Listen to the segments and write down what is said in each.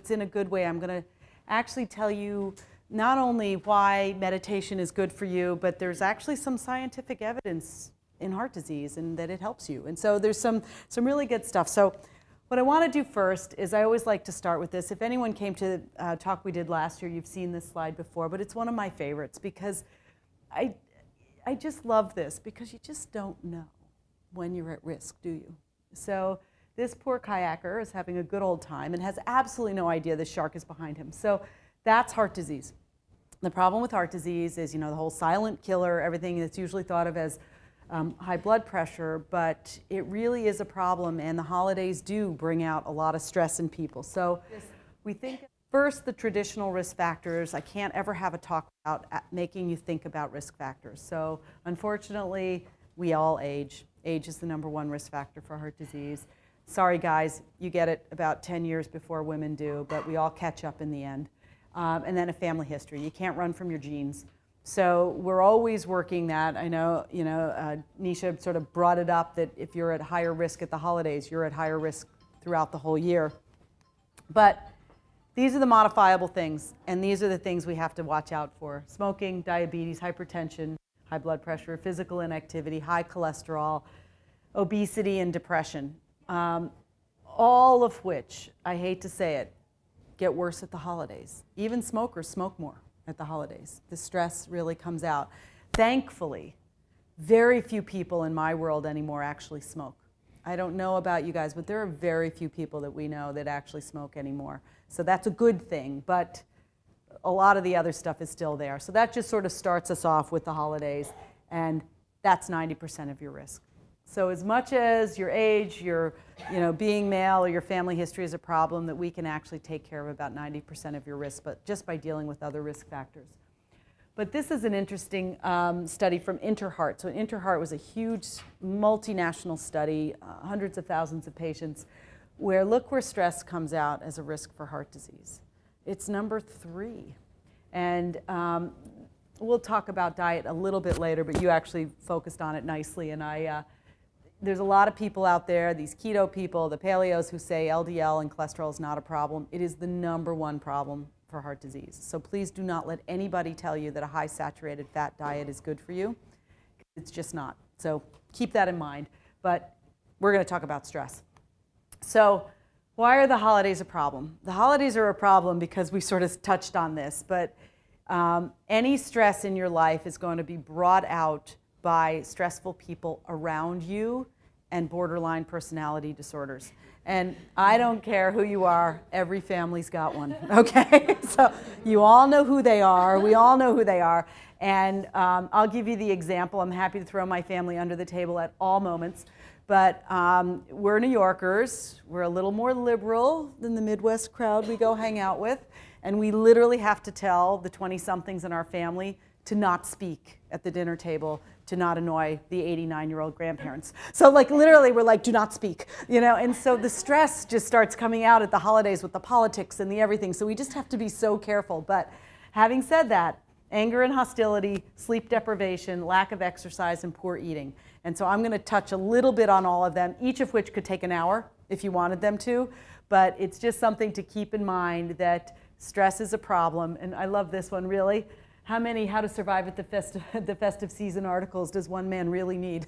It's in a good way. I'm going to actually tell you not only why meditation is good for you, but there's actually some scientific evidence in heart disease and that it helps you. And so there's some really good stuff. So what I want to do first is I always like to start with this. If anyone came to the talk we did last year, you've seen this slide before, but it's one of my favorites because I just love this because you just don't know when you're at risk, do you? So this poor kayaker is having a good old time and has absolutely no idea the shark is behind him. So that's heart disease. The problem with heart disease is, the whole silent killer, everything that's usually thought of as high blood pressure, but it really is a problem, and the holidays do bring out a lot of stress in people. So we think first the traditional risk factors. I can't ever have a talk about making you think about risk factors. So unfortunately, we all age. Age is the #1 risk factor for heart disease. Sorry guys, you get it about 10 years before women do, but we all catch up in the end. And then a family history. You can't run from your genes. So we're always working that. I know, Nisha sort of brought it up that if you're at higher risk at the holidays, you're at higher risk throughout the whole year. But these are the modifiable things, and these are the things we have to watch out for. Smoking, diabetes, hypertension, high blood pressure, physical inactivity, high cholesterol, obesity, and depression. All of which, I hate to say it, get worse at the holidays. Even smokers smoke more at the holidays. The stress really comes out. Thankfully, very few people in my world anymore actually smoke. I don't know about you guys, but there are very few people that we know that actually smoke anymore. So that's a good thing, but a lot of the other stuff is still there. So that just sort of starts us off with the holidays, and that's 90% of your risk. So as much as your age, your being male, or your family history is a problem, that we can actually take care of about 90% of your risk, but just by dealing with other risk factors. But this is an interesting study from InterHeart. So InterHeart was a huge multinational study, hundreds of thousands of patients, where look where stress comes out as a risk for heart disease. It's #3. And we'll talk about diet a little bit later, but you actually focused on it nicely. And there's a lot of people out there, these keto people, the paleos, who say LDL and cholesterol is not a problem. It is the #1 problem for heart disease. So please do not let anybody tell you that a high saturated fat diet is good for you. It's just not. So keep that in mind. But we're going to talk about stress. So why are the holidays a problem? The holidays are a problem because we sort of touched on this, but any stress in your life is going to be brought out by stressful people around you and borderline personality disorders. And I don't care who you are, every family's got one, okay? So you all know who they are, we all know who they are, and I'll give you the example. I'm happy to throw my family under the table at all moments, but we're New Yorkers, we're a little more liberal than the Midwest crowd we go hang out with, and we literally have to tell the 20-somethings in our family to not speak at the dinner table, to not annoy the 89-year-old grandparents. So literally we're like, do not speak, and so the stress just starts coming out at the holidays with the politics and the everything. So we just have to be so careful. But having said that, anger and hostility, sleep deprivation, lack of exercise, and poor eating. And so I'm going to touch a little bit on all of them, each of which could take an hour if you wanted them to. But it's just something to keep in mind that stress is a problem. And I love this one, really. How many How to Survive at the Festive Season articles does one man really need?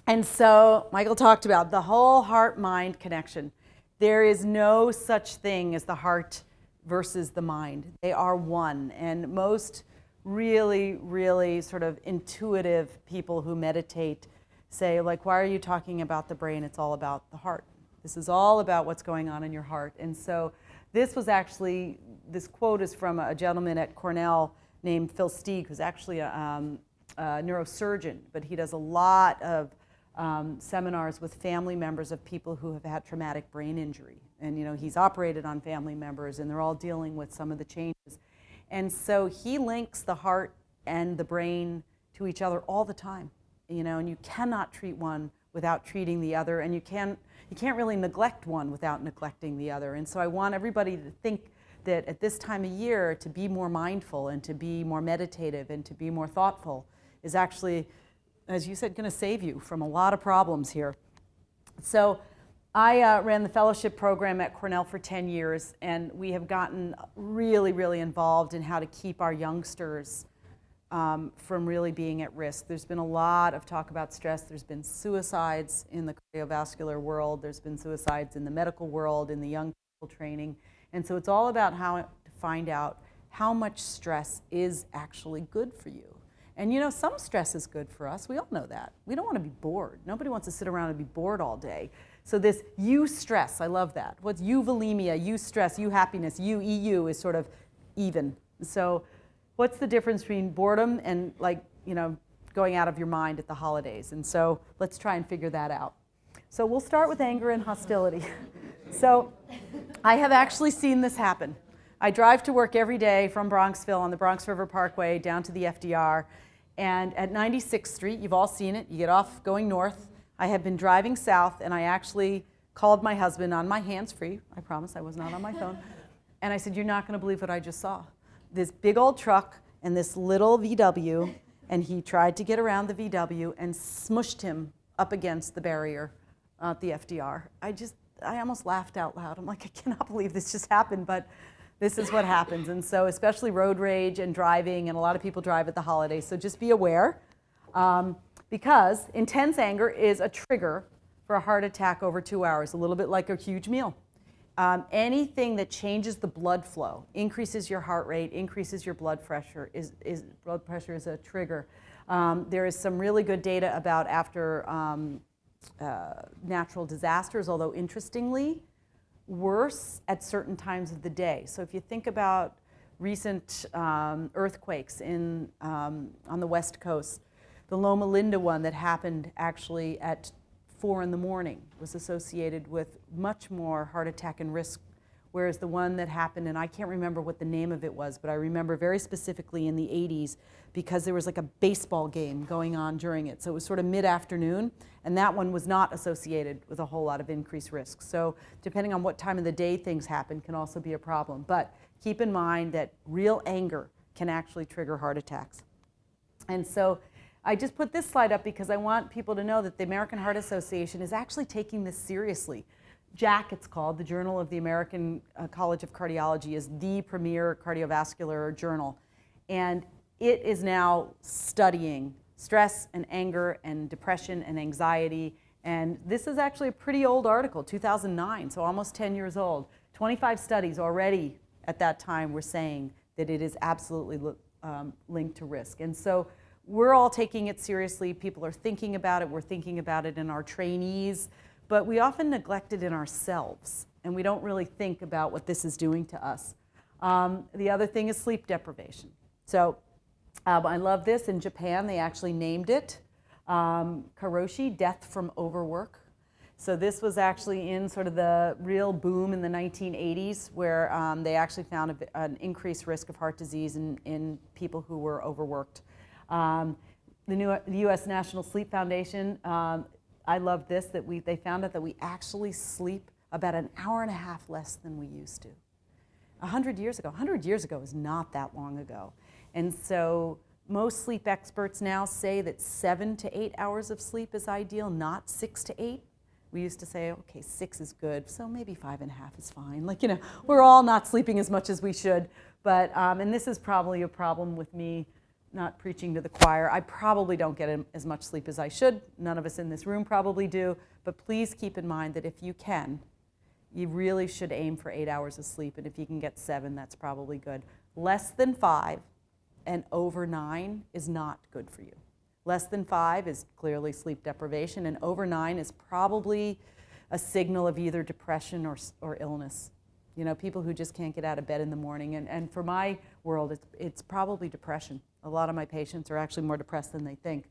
And so Michael talked about the whole heart-mind connection. There is no such thing as the heart versus the mind. They are one. And most really, really sort of intuitive people who meditate say, why are you talking about the brain? It's all about the heart. This is all about what's going on in your heart. And so this quote is from a gentleman at Cornell named Phil Steig, who's actually a neurosurgeon, but he does a lot of seminars with family members of people who have had traumatic brain injury. And he's operated on family members, and they're all dealing with some of the changes. And so he links the heart and the brain to each other all the time. And you cannot treat one without treating the other, and you can't really neglect one without neglecting the other. And so I want everybody to think that at this time of year, to be more mindful and to be more meditative and to be more thoughtful is actually, as you said, going to save you from a lot of problems here. So I ran the fellowship program at Cornell for 10 years, and we have gotten really, really involved in how to keep our youngsters from really being at risk. There's been a lot of talk about stress. There's been suicides in the cardiovascular world. There's been suicides in the medical world, in the young people training. And so it's all about how to find out how much stress is actually good for you. And you know, some stress is good for us. We all know that. We don't want to be bored. Nobody wants to sit around and be bored all day. So this eustress, I love that. What's euvolemia, eustress, euhappiness, EU is sort of even. So what's the difference between boredom and, like, you know, going out of your mind at the holidays? And so let's try and figure that out. So we'll start with anger and hostility. So I have actually seen this happen. I drive to work every day from Bronxville on the Bronx River Parkway down to the FDR. And at 96th Street, you've all seen it, you get off going north. I have been driving south, and I actually called my husband on my hands-free. I promise I was not on my phone. And I said, you're not going to believe what I just saw. This big old truck and this little VW, and he tried to get around the VW and smushed him up against the barrier at the FDR. I almost laughed out loud. I'm like, I cannot believe this just happened, but this is what happens. And so especially road rage and driving, and a lot of people drive at the holidays, so just be aware. Because intense anger is a trigger for a heart attack over 2 hours, a little bit like a huge meal. Anything that changes the blood flow, increases your heart rate, increases your blood pressure, is a trigger. There is some really good data about after natural disasters, although interestingly, worse at certain times of the day. So if you think about recent earthquakes on the West Coast, the Loma Linda one that happened actually at 4 in the morning was associated with much more heart attack and risk, whereas the one that happened, and I can't remember what the name of it was, but I remember very specifically in the 80s because there was like a baseball game going on during it. So it was sort of mid-afternoon, and that one was not associated with a whole lot of increased risk. So depending on what time of the day things happen can also be a problem. But keep in mind that real anger can actually trigger heart attacks. And so I just put this slide up because I want people to know that the American Heart Association is actually taking this seriously. JACC, it's called, the Journal of the American College of Cardiology, is the premier cardiovascular journal. And it is now studying stress and anger and depression and anxiety. And this is actually a pretty old article, 2009, so almost 10 years old. 25 studies already at that time were saying that it is absolutely linked to risk. And so we're all taking it seriously. People are thinking about it. We're thinking about it in our trainees. But we often neglect it in ourselves, and we don't really think about what this is doing to us. The other thing is sleep deprivation. So I love this. In Japan, they actually named it karoshi, death from overwork. So this was actually in sort of the real boom in the 1980s, where they actually found an increased risk of heart disease in people who were overworked. The U.S. National Sleep Foundation, I love this, that they found out that we actually sleep about an hour and a half less than we used to. 100 years ago is not that long ago. And so most sleep experts now say that 7 to 8 hours of sleep is ideal, not 6 to 8. We used to say, okay, 6 is good, so maybe 5.5 is fine. Like, you know, we're all not sleeping as much as we should. But, and this is probably a problem with me not preaching to the choir. I probably don't get as much sleep as I should. None of us in this room probably do. But please keep in mind that if you can, you really should aim for 8 hours of sleep. And if you can get 7, that's probably good. Less than 5 and over 9 is not good for you. Less than 5 is clearly sleep deprivation, and over 9 is probably a signal of either depression or illness. You know, people who just can't get out of bed in the morning. And for my world, it's probably depression. A lot of my patients are actually more depressed than they think.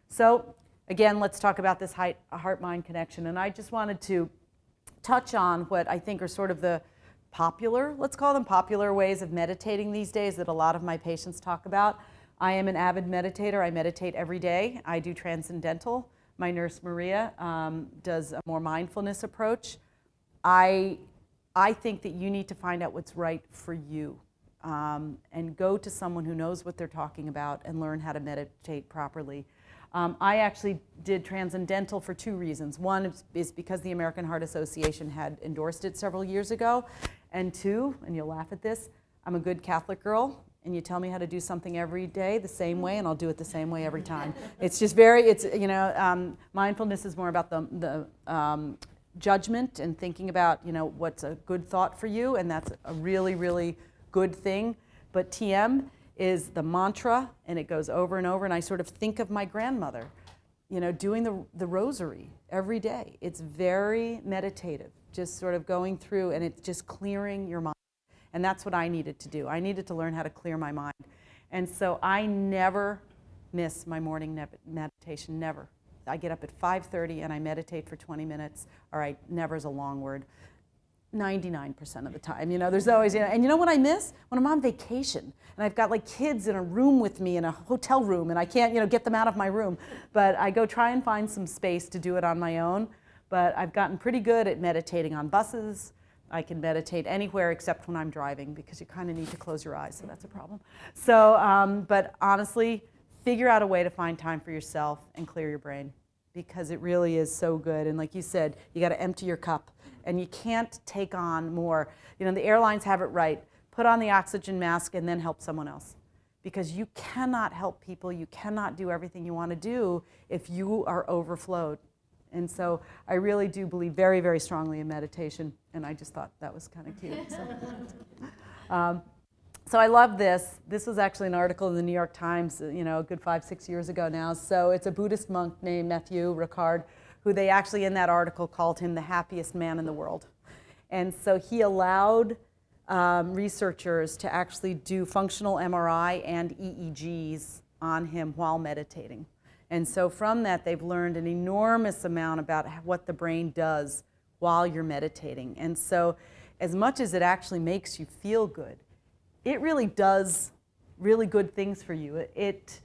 So again, let's talk about this heart-mind connection. And I just wanted to touch on what I think are sort of the popular, let's call them popular ways of meditating these days that a lot of my patients talk about. I am an avid meditator. I meditate every day. I do transcendental. My nurse, Maria, does a more mindfulness approach. I think that you need to find out what's right for you. and go to someone who knows what they're talking about and learn how to meditate properly. I actually did Transcendental for 2 reasons. One is because the American Heart Association had endorsed it several years ago. And 2, and you'll laugh at this, I'm a good Catholic girl, and you tell me how to do something every day the same way, and I'll do it the same way every time. It's just mindfulness is more about the judgment and thinking about, what's a good thought for you, and that's a really, really good thing. But TM is the mantra, and it goes over and over, and I sort of think of my grandmother, doing the rosary every day. It's very meditative, just sort of going through, and it's just clearing your mind. And that's what I needed to do. I needed to learn how to clear my mind. And so I never miss my morning meditation, never. I get up at 5:30 and I meditate for 20 minutes. All right, never is a long word. 99% of the time, there's always, and you know what I miss? When I'm on vacation and I've got like kids in a room with me in a hotel room and I can't, get them out of my room, but I go try and find some space to do it on my own. But I've gotten pretty good at meditating on buses. I can meditate anywhere except when I'm driving because you kind of need to close your eyes, so that's a problem. So, but honestly, figure out a way to find time for yourself and clear your brain because it really is so good. And like you said, you got to empty your cup. And you can't take on more. The airlines have it right. Put on the oxygen mask and then help someone else. Because you cannot help people, you cannot do everything you want to do if you are overflowed. And so I really do believe very, very strongly in meditation, and I just thought that was kind of cute. So I love this. This was actually an article in the New York Times, a good 5-6 years ago now. So it's a Buddhist monk named Matthew Ricard, who they actually in that article called him the happiest man in the world. And so he allowed researchers to actually do functional MRI and EEGs on him while meditating. And so from that, they've learned an enormous amount about what the brain does while you're meditating. And so as much as it actually makes you feel good, it really does really good things for you. It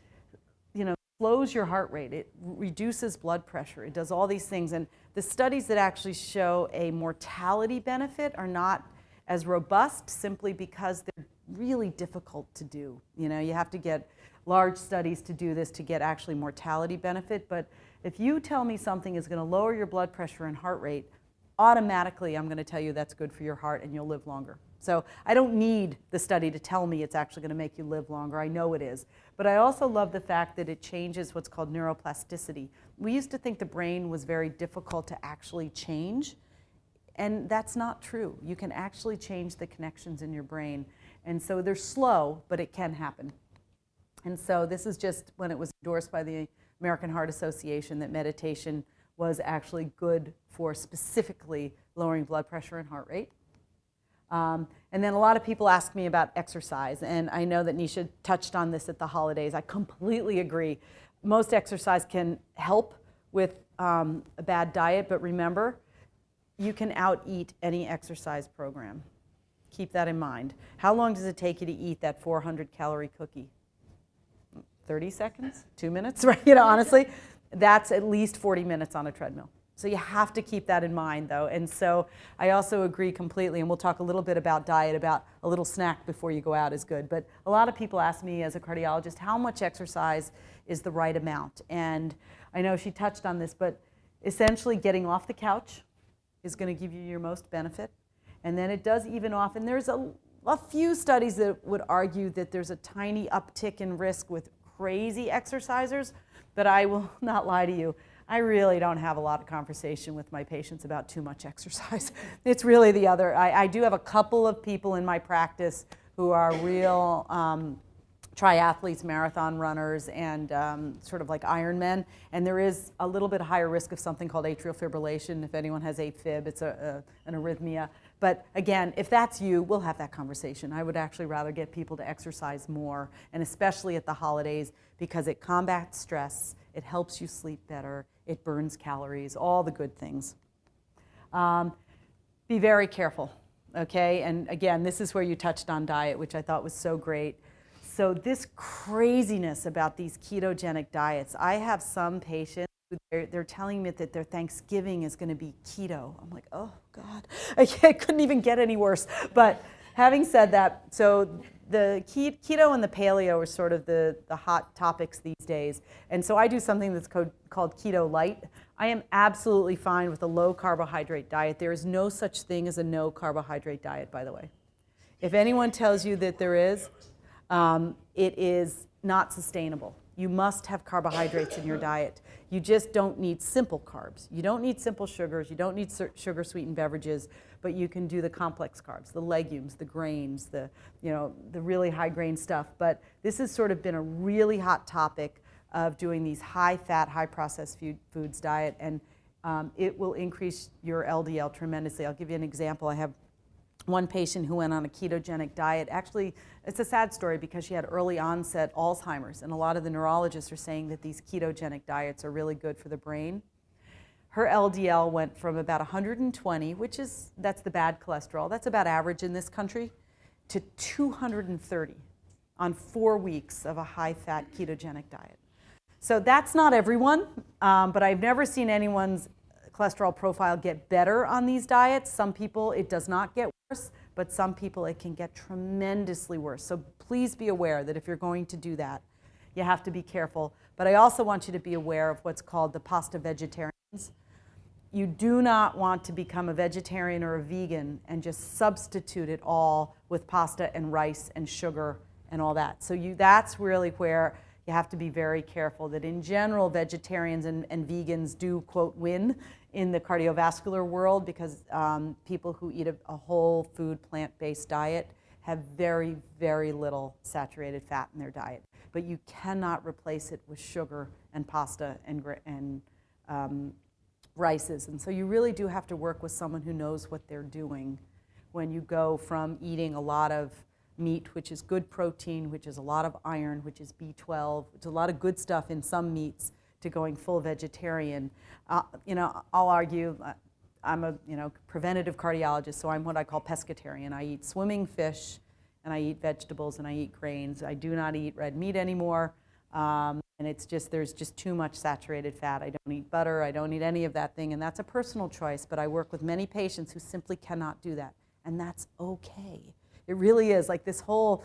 slows your heart rate, it reduces blood pressure, it does all these things. And the studies that actually show a mortality benefit are not as robust simply because they're really difficult to do. You have to get large studies to do this to get actually mortality benefit. But if you tell me something is going to lower your blood pressure and heart rate, automatically I'm going to tell you that's good for your heart and you'll live longer. So I don't need the study to tell me it's actually going to make you live longer. I know it is. But I also love the fact that it changes what's called neuroplasticity. We used to think the brain was very difficult to actually change, and that's not true. You can actually change the connections in your brain. And so they're slow, but it can happen. And so this is just when it was endorsed by the American Heart Association that meditation was actually good for specifically lowering blood pressure and heart rate. And then a lot of people ask me about exercise, and I know that Nisha touched on this at the holidays. I completely agree. Most exercise can help with a bad diet, but remember, you can out-eat any exercise program. Keep that in mind. How long does it take you to eat that 400-calorie cookie? 30 seconds? 2 minutes? Right? Honestly, that's at least 40 minutes on a treadmill. So you have to keep that in mind, though. And so I also agree completely, and we'll talk a little bit about diet, about a little snack before you go out is good. But a lot of people ask me as a cardiologist, how much exercise is the right amount? And I know she touched on this, but essentially getting off the couch is going to give you your most benefit. And then it does even off, and there's a few studies that would argue that there's a tiny uptick in risk with crazy exercisers, but I will not lie to you. I really don't have a lot of conversation with my patients about too much exercise. It's really the other. I do have a couple of people in my practice who are real triathletes, marathon runners, and sort of like Ironmen. And there is a little bit higher risk of something called atrial fibrillation. If anyone has AFib, it's an arrhythmia. But again, if that's you, we'll have that conversation. I would actually rather get people to exercise more, and especially at the holidays, because it combats stress, it helps you sleep better, it burns calories, all the good things. Be very careful, okay? And again, this is where you touched on diet, which I thought was so great. So this craziness about these ketogenic diets, I have some patients, they're telling me that their Thanksgiving is going to be keto. I'm like, oh God, I couldn't even get any worse. But having said that, so the keto and the paleo are sort of the hot topics these days. And so I do something that's called keto light. I am absolutely fine with a low carbohydrate diet. There is no such thing as a no carbohydrate diet, by the way. If anyone tells you that there is, it is not sustainable. You must have carbohydrates in your diet. You just don't need simple carbs. You don't need simple sugars. You don't need sugar-sweetened beverages, but you can do the complex carbs, the legumes, the grains, the really high-grain stuff. But this has sort of been a really hot topic of doing these high-fat, high-processed foods diet, and it will increase your LDL tremendously. I'll give you an example. I have one patient who went on a ketogenic diet. Actually, it's a sad story because she had early onset Alzheimer's, and a lot of the neurologists are saying that these ketogenic diets are really good for the brain. Her LDL went from about 120, that's the bad cholesterol, that's about average in this country, to 230 on 4 weeks of a high-fat ketogenic diet. So that's not everyone, but I've never seen anyone's cholesterol profile get better on these diets. Some people, it does not get worse, but some people, it can get tremendously worse. So please be aware that if you're going to do that, you have to be careful. But I also want you to be aware of what's called the pasta vegetarians. You do not want to become a vegetarian or a vegan and just substitute it all with pasta and rice and sugar and all that. So that's really where you have to be very careful that in general, vegetarians and vegans do, quote, win in the cardiovascular world because people who eat a whole food plant-based diet have very, very little saturated fat in their diet. But you cannot replace it with sugar and pasta and rices. And so you really do have to work with someone who knows what they're doing when you go from eating a lot of meat, which is good protein, which is a lot of iron, which is B12, which is a lot of good stuff in some meats, to going full vegetarian. I'll argue, I'm a preventative cardiologist, so I'm what I call pescatarian. I eat swimming fish, and I eat vegetables, and I eat grains. I do not eat red meat anymore, and there's just too much saturated fat. I don't eat butter. I don't eat any of that thing, and that's a personal choice, but I work with many patients who simply cannot do that, and that's okay. It really is. Like this whole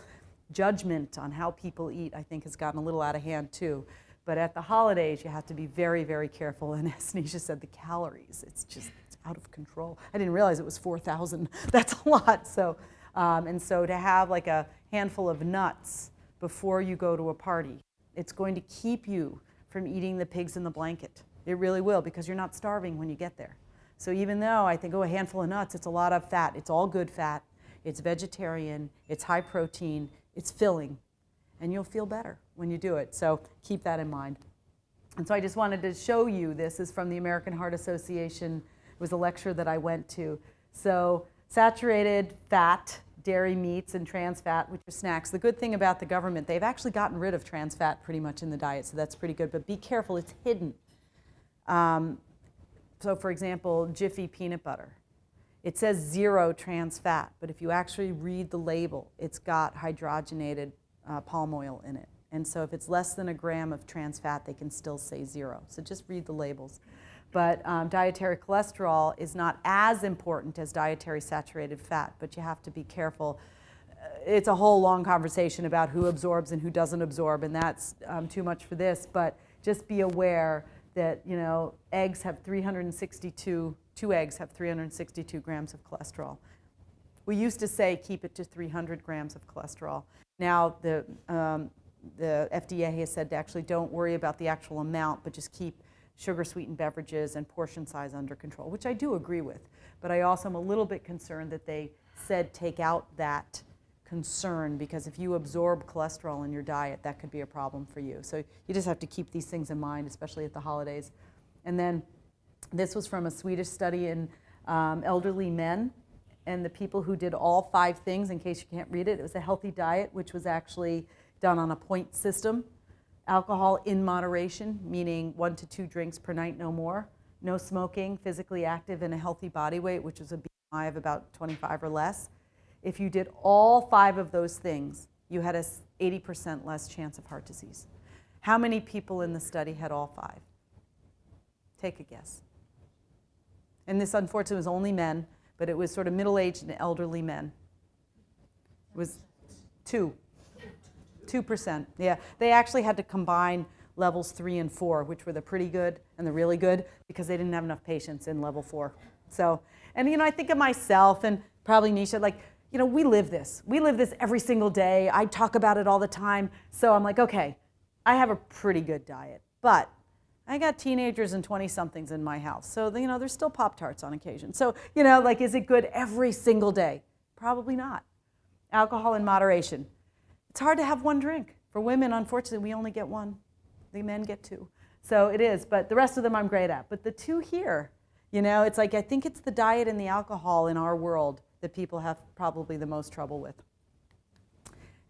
judgment on how people eat, I think, has gotten a little out of hand too. But at the holidays, you have to be very, very careful. And as Nisha said, the calories, it's out of control. I didn't realize it was 4,000. That's a lot. So, and so to have like a handful of nuts before you go to a party, it's going to keep you from eating the pigs in the blanket. It really will, because you're not starving when you get there. So even though I think, a handful of nuts, it's a lot of fat. It's all good fat. It's vegetarian. It's high protein. It's filling. And you'll feel better when you do it. So keep that in mind. And so I just wanted to show you, this is from the American Heart Association. It was a lecture that I went to. So saturated fat, dairy meats, and trans fat, which are snacks. The good thing about the government, they've actually gotten rid of trans fat pretty much in the diet, so that's pretty good. But be careful, it's hidden. So for example, Jiffy peanut butter. It says 0 trans fat, but if you actually read the label, it's got hydrogenated palm oil in it. And so if it's less than a gram of trans fat, they can still say 0. So just read the labels. But dietary cholesterol is not as important as dietary saturated fat, but you have to be careful. It's a whole long conversation about who absorbs and who doesn't absorb, and that's too much for this. But just be aware that eggs have 2 eggs have 362 grams of cholesterol. We used to say keep it to 300 grams of cholesterol. Now the FDA has said to actually don't worry about the actual amount, but just keep sugar-sweetened beverages and portion size under control, which I do agree with. But I also am a little bit concerned that they said take out that concern, because if you absorb cholesterol in your diet, that could be a problem for you. So you just have to keep these things in mind, especially at the holidays. And then this was from a Swedish study in elderly men, and the people who did all 5 things, in case you can't read it, it was a healthy diet, which was actually done on a point system. Alcohol in moderation, meaning 1 to 2 drinks per night, no more. No smoking, physically active, and a healthy body weight, which was a BMI of about 25 or less. If you did all 5 of those things, you had a 80% less chance of heart disease. How many people in the study had all 5? Take a guess. And this, unfortunately, was only men, but it was sort of middle-aged and elderly men. It was 2%. Yeah, they actually had to combine levels 3 and 4, which were the pretty good and the really good, because they didn't have enough patients in level 4. So, and I think of myself and probably Nisha, like, we live this. We live this every single day. I talk about it all the time. So I'm like, okay, I have a pretty good diet, but I got teenagers and 20-somethings in my house. So, there's still Pop-Tarts on occasion. So, like, is it good every single day? Probably not. Alcohol in moderation. It's hard to have one drink. For women, unfortunately, we only get one. The men get 2. So it is, but the rest of them I'm great at. But the 2 here, it's like, I think it's the diet and the alcohol in our world that people have probably the most trouble with.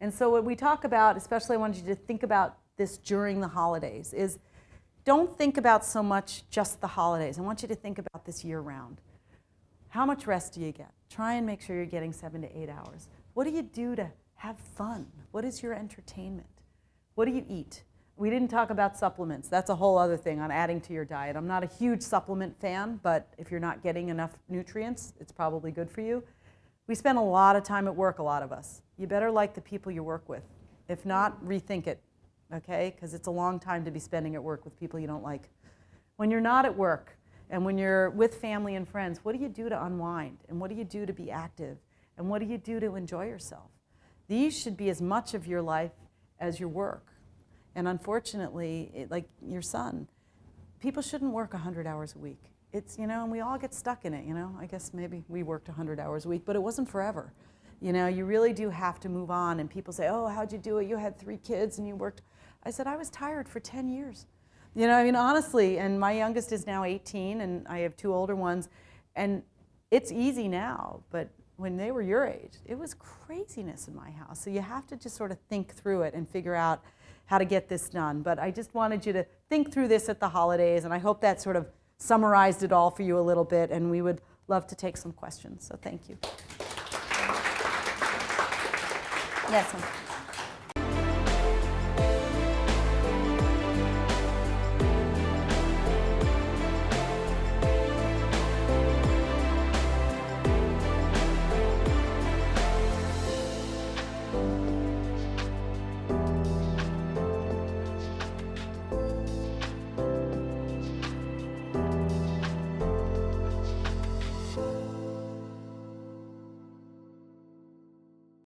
And so what we talk about, especially I wanted you to think about this during the holidays, is don't think about so much just the holidays. I want you to think about this year-round. How much rest do you get? Try and make sure you're getting 7 to 8 hours. What do you do to have fun? What is your entertainment? What do you eat? We didn't talk about supplements. That's a whole other thing on adding to your diet. I'm not a huge supplement fan, but if you're not getting enough nutrients, it's probably good for you. We spend a lot of time at work, a lot of us. You better like the people you work with. If not, rethink it, okay? Because it's a long time to be spending at work with people you don't like. When you're not at work and when you're with family and friends, what do you do to unwind? And what do you do to be active? And what do you do to enjoy yourself? These should be as much of your life as your work. And unfortunately, like your son, people shouldn't work 100 hours a week. It's, and we all get stuck in it, I guess maybe we worked 100 hours a week, but it wasn't forever. You really do have to move on. And people say, oh, how'd you do it? You had 3 kids and you worked. I said, I was tired for 10 years. Honestly, and my youngest is now 18 and I have 2 older ones. And it's easy now, but when they were your age, it was craziness in my house. So you have to just sort of think through it and figure out how to get this done. But I just wanted you to think through this at the holidays, and I hope that sort of summarized it all for you a little bit, and we would love to take some questions. So thank you. Yes.